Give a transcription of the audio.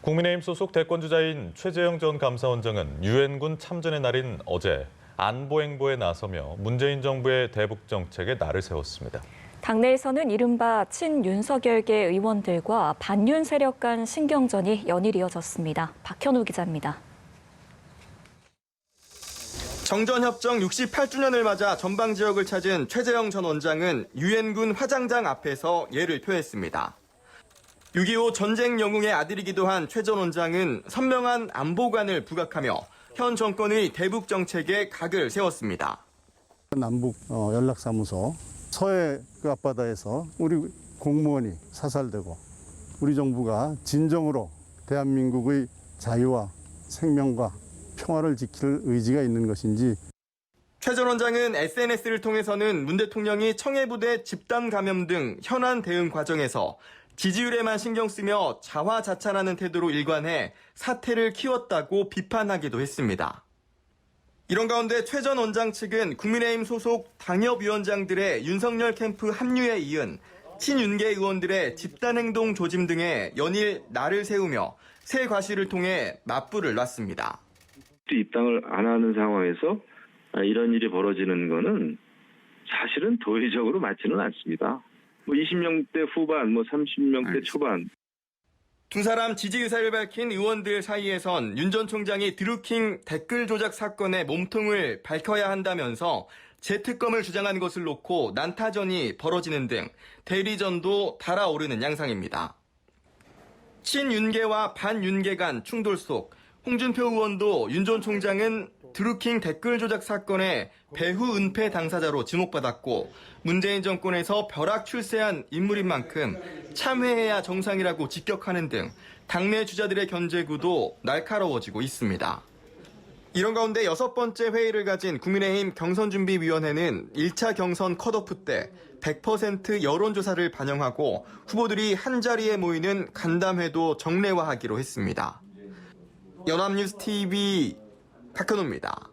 국민의힘 소속 대권주자인 최재형 전 감사원장은 유엔군 참전의 날인 어제 안보행보에 나서며 문재인 정부의 대북 정책에 날을 세웠습니다. 당내에서는 이른바 친윤석열계 의원들과 반윤 세력 간 신경전이 연일 이어졌습니다. 박현우 기자입니다. 정전협정 68주년을 맞아 전방 지역을 찾은 최재형 전 원장은 유엔군 화장장 앞에서 예를 표했습니다. 6.25 전쟁 영웅의 아들이기도 한 최 전 원장은 선명한 안보관을 부각하며 현 정권의 대북 정책에 각을 세웠습니다. 남북 연락사무소 서해 그 앞바다에서 우리 공무원이 사살되고 우리 정부가 진정으로 대한민국의 자유와 생명과 평화를 지킬 의지가 있는 것인지. 최 전 원장은 SNS를 통해서는 문 대통령이 청해부대 집단 감염 등 현안 대응 과정에서 지지율에만 신경 쓰며 자화자찬하는 태도로 일관해 사태를 키웠다고 비판하기도 했습니다. 이런 가운데 최 전 원장 측은 국민의힘 소속 당협위원장들의 윤석열 캠프 합류에 이은 친윤계 의원들의 집단행동 조짐 등에 연일 날을 세우며 새 과시를 통해 맞불을 놨습니다. 입당을 안 하는 상황에서 이런 일이 벌어지는 거는 사실은 도의적으로 맞지는 않습니다. 20명대 후반, 30명대 초반. 두 사람 지지 의사를 밝힌 의원들 사이에선 윤 전 총장이 드루킹 댓글 조작 사건의 몸통을 밝혀야 한다면서 재특검을 주장한 것을 놓고 난타전이 벌어지는 등 대리전도 달아오르는 양상입니다. 친윤계와 반윤계 간 충돌 속 홍준표 의원도 윤 전 총장은 드루킹 댓글 조작 사건의 배후 은폐 당사자로 지목받았고 문재인 정권에서 벼락 출세한 인물인 만큼 참회해야 정상이라고 직격하는 등 당내 주자들의 견제구도 날카로워지고 있습니다. 이런 가운데 6번째 회의를 가진 국민의힘 경선준비위원회는 1차 경선 컷오프 때 100% 여론조사를 반영하고 후보들이 한자리에 모이는 간담회도 정례화하기로 했습니다. 연합뉴스 TV 박현우입니다.